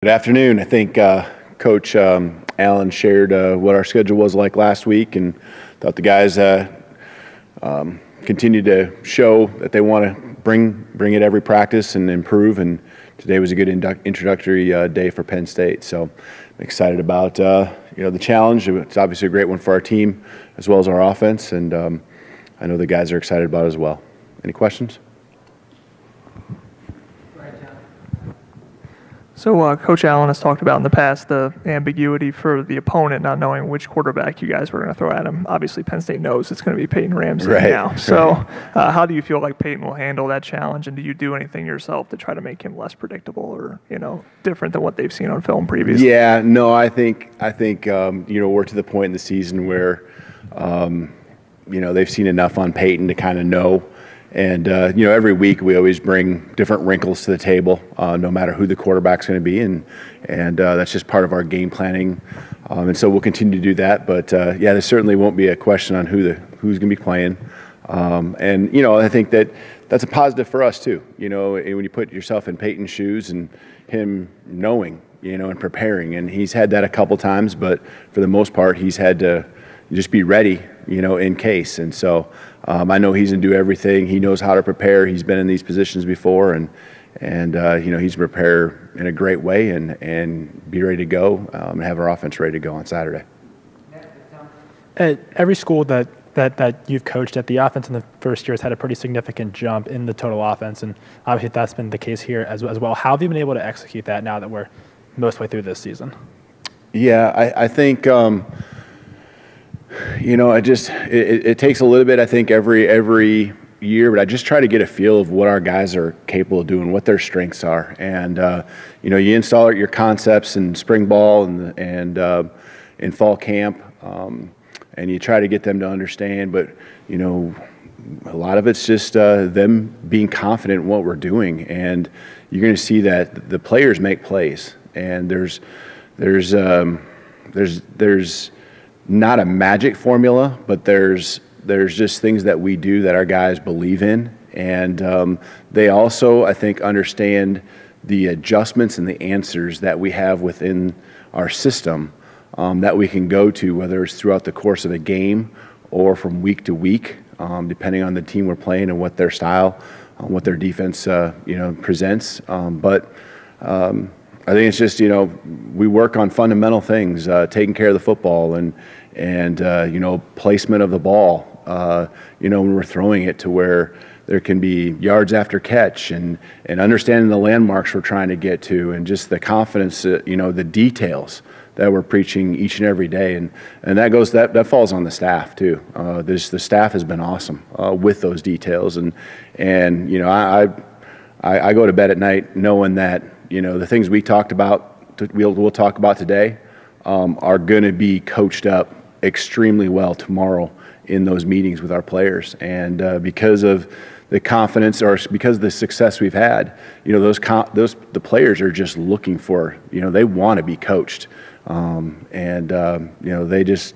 Good afternoon. I think Coach Allen shared what our schedule was like last week, and thought the guys continue to show that they want to bring it every practice and improve. And today was a good introductory day for Penn State. So I'm excited about the challenge. It's obviously a great one for our team as well as our offense, and I know the guys are excited about it as well. Any questions? So Coach Allen has talked about in the past the ambiguity for the opponent not knowing which quarterback you guys were going to throw at him. Obviously, Penn State knows it's going to be Peyton Ramsey now. So how do you feel like Peyton will handle that challenge, and do you do anything yourself to try to make him less predictable or different than what they've seen on film previously? Yeah, no, I think we're to the point in the season where they've seen enough on Peyton to kind of know. And, every week we always bring different wrinkles to the table, no matter who the quarterback's going to be. And that's just part of our game planning. And so we'll continue to do that. But, there certainly won't be a question on who's going to be playing. I think that's a positive for us, too. When you put yourself in Peyton's shoes and him knowing, and preparing. And he's had that a couple times, but for the most part, he's had to just be ready, in case. And so I know he's going to do everything. He knows how to prepare. He's been in these positions before, and he's prepared in a great way and be ready to go and have our offense ready to go on Saturday. At every school that you've coached at, the offense in the first year has had a pretty significant jump in the total offense, and obviously that's been the case here as well. How have you been able to execute that now that we're most way through this season? Yeah, I think it takes a little bit, I think, every year, but I just try to get a feel of what our guys are capable of doing, what their strengths are. And, you install your concepts in spring ball and in fall camp, and you try to get them to understand. But, a lot of it's just them being confident in what we're doing. And you're going to see that the players make plays. And there's not a magic formula, but there's just things that we do that our guys believe in. And they also, I think, understand the adjustments and the answers that we have within our system that we can go to, whether it's throughout the course of a game or from week to week, depending on the team we're playing and what their style, what their defense presents. I think it's just, we work on fundamental things, taking care of the football and placement of the ball, when we're throwing it to where there can be yards after catch and understanding the landmarks we're trying to get to, and just the confidence, the details that we're preaching each and every day. And that falls on the staff too. The staff has been awesome with those details. And I go to bed at night knowing that, the things we talked about, we'll talk about today, are going to be coached up extremely well tomorrow in those meetings with our players. And because of the confidence, or because of the success we've had, the players are just looking for, they want to be coached. They just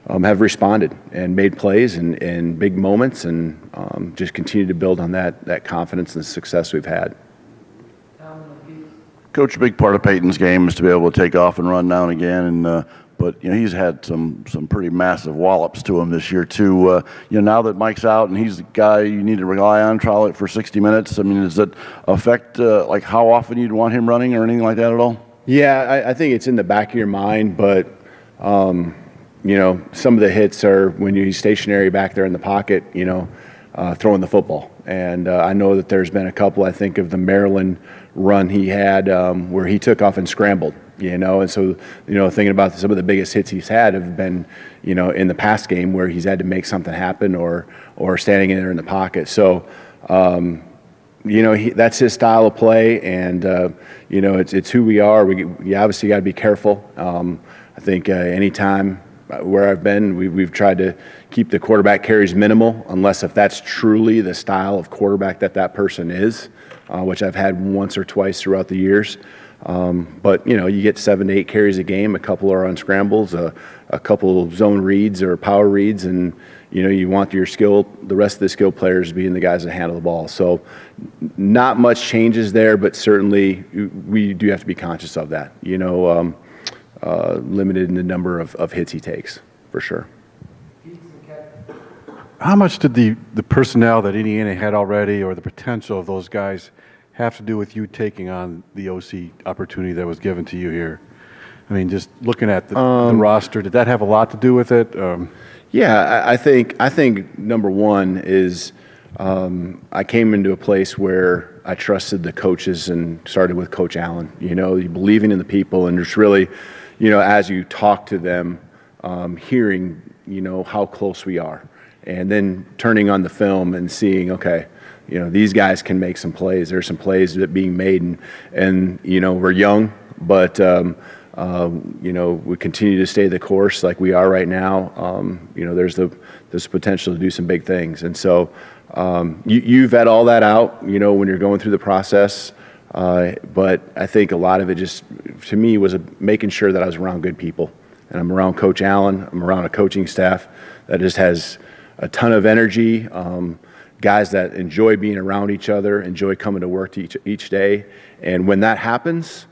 have responded and made plays in big moments, and just continue to build on that confidence and the success we've had. Coach, a big part of Peyton's game is to be able to take off and run now and again, but he's had some pretty massive wallops to him this year too. Now that Mike's out and he's the guy you need to rely on, trial it for 60 minutes. I mean, does it affect like how often you'd want him running or anything like that at all? Yeah, I think it's in the back of your mind, but some of the hits are when he's stationary back there in the pocket, throwing the football. And I know that there's been a couple, I think, of the Maryland run he had where he took off and scrambled, and so, thinking about some of the biggest hits he's had have been, in the past game where he's had to make something happen or standing in there in the pocket. So, that's his style of play, and, it's who we are. We obviously got to be careful. I think anytime where I've been, we've tried to keep the quarterback carries minimal, unless if that's truly the style of quarterback that person is, which I've had once or twice throughout the years. But, you get 7 to 8 carries a game. A couple are on scrambles, a couple zone reads or power reads, and, you want the rest of the skill players being the guys that handle the ball. So not much changes there, but certainly we do have to be conscious of that, limited in the number of hits he takes, for sure. How much did the personnel that Indiana had already, or the potential of those guys, have to do with you taking on the OC opportunity that was given to you here? I mean, just looking at the roster, did that have a lot to do with it? Yeah, I think number one is I came into a place where I trusted the coaches and started with Coach Allen. You believing in the people and just really, as you talk to them, hearing, how close we are, and then turning on the film and seeing, okay, these guys can make some plays. There's some plays that being made, and we're young, but we continue to stay the course like we are right now. There's potential to do some big things, and so you vet all that out, when you're going through the process. But I think a lot of it just, to me, was making sure that I was around good people, and I'm around Coach Allen. I'm around a coaching staff that just has a ton of energy. Guys that enjoy being around each other, enjoy coming to work each day, and when that happens,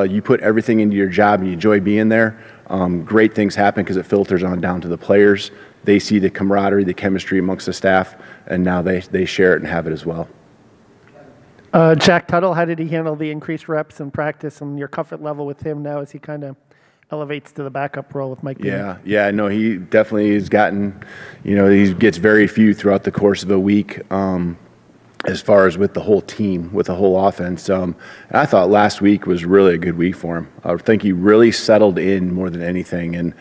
you put everything into your job and you enjoy being there. Great things happen because it filters on down to the players. They see the camaraderie, the chemistry amongst the staff, and now they share it and have it as well. Jack Tuttle, how did he handle the increased reps in practice and your comfort level with him now as he kind of elevates to the backup role with Mike? Yeah, no, he definitely has gotten, he gets very few throughout the course of a week. As far as with the whole team, with the whole offense. And I thought last week was really a good week for him. I think he really settled in more than anything, and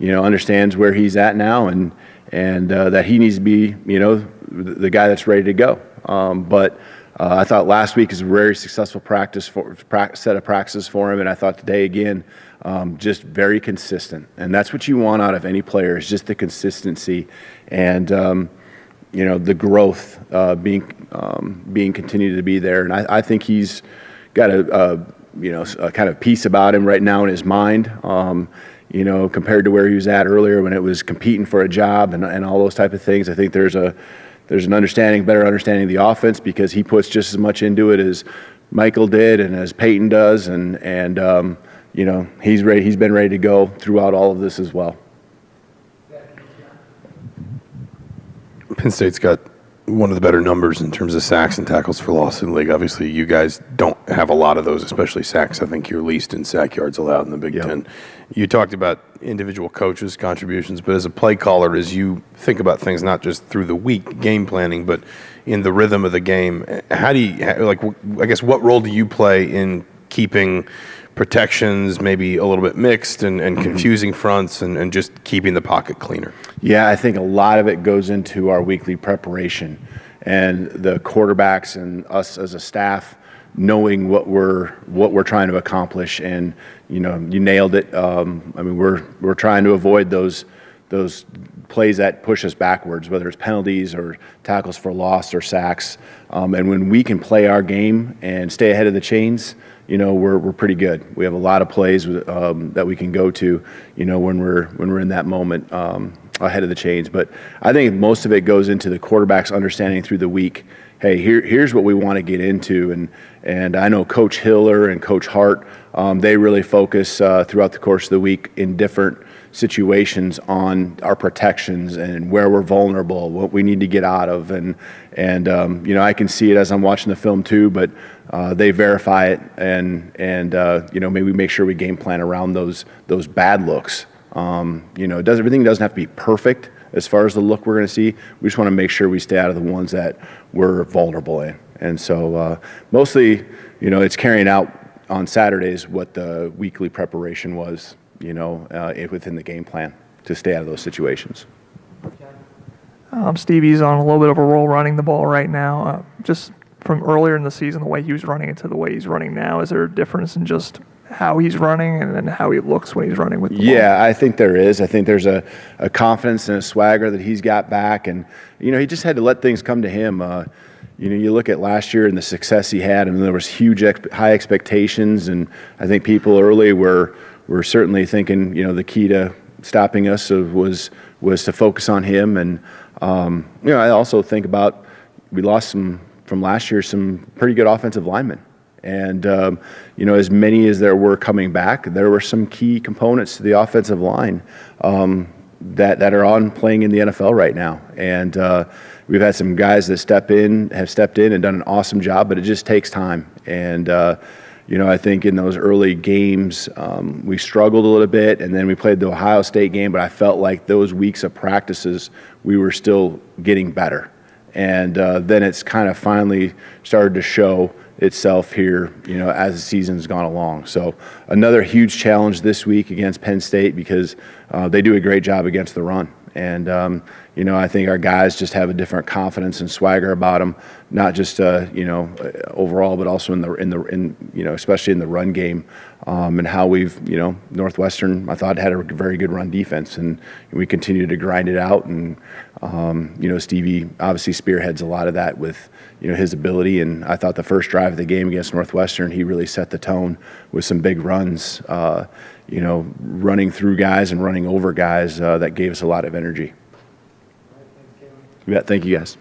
understands where he's at now, and that he needs to be, the guy that's ready to go. But I thought last week was a very successful set of practices for him, and I thought today again, just very consistent. And that's what you want out of any player, is just the consistency and the growth being continued to be there. And I think he's got a kind of peace about him right now in his mind, compared to where he was at earlier when it was competing for a job and all those type of things. I think there's an better understanding of the offense because he puts just as much into it as Michael did and as Peyton does. And he's ready. He's been ready to go throughout all of this as well. Penn State's got one of the better numbers in terms of sacks and tackles for loss in the league. Obviously, you guys don't have a lot of those, especially sacks. I think you're least in sack yards allowed in the Big Ten. You talked about individual coaches' contributions, but as a play caller, as you think about things not just through the week game planning, but in the rhythm of the game, how do you, I guess, what role do you play in keeping protections maybe a little bit mixed and confusing fronts and just keeping the pocket cleaner? Yeah, I think a lot of it goes into our weekly preparation and the quarterbacks and us as a staff knowing what we're trying to accomplish. And you nailed it. We're trying to avoid those plays that push us backwards, whether it's penalties or tackles for loss or sacks. And when we can play our game and stay ahead of the chains, we're pretty good. We have a lot of plays that we can go to, when we're in that moment ahead of the chains. But I think most of it goes into the quarterback's understanding through the week. Hey, here's what we want to get into, and I know Coach Hiller and Coach Hart, they really focus throughout the course of the week in different situations on our protections and where we're vulnerable, what we need to get out of, and I can see it as I'm watching the film too, but they verify it, and maybe make sure we game plan around those bad looks. Everything doesn't have to be perfect as far as the look we're going to see. We just want to make sure we stay out of the ones that we're vulnerable in, and so mostly, it's carrying out on Saturdays what the weekly preparation was. Within the game plan to stay out of those situations. Stevie's on a little bit of a roll running the ball right now. Just from earlier in the season, the way he was running it to the way he's running now, is there a difference in just how he's running and then how he looks when he's running with the ball? Yeah, I think there is. I think there's a confidence and a swagger that he's got back, and he just had to let things come to him. you look at last year and the success he had, and there was huge high expectations, and I think people early were certainly thinking, the key to stopping us was to focus on him. And I also think about we lost from last year some pretty good offensive linemen. And, as many as there were coming back, there were some key components to the offensive line that are playing in the NFL right now. And we've had some guys that have stepped in and done an awesome job, but it just takes time. And, I think in those early games, we struggled a little bit, and then we played the Ohio State game, but I felt like those weeks of practices, we were still getting better. And then it's kind of finally started to show itself here, as the season's gone along. So another huge challenge this week against Penn State because they do a great job against the run. And, I think our guys just have a different confidence and swagger about them, not just, overall, but also especially in the run game, and how we've, Northwestern, I thought, had a very good run defense, and we continue to grind it out. And, Stevie obviously spearheads a lot of that with, his ability. And I thought the first drive of the game against Northwestern, he really set the tone with some big runs, running through guys and running over guys that gave us a lot of energy. Yeah, thank you guys.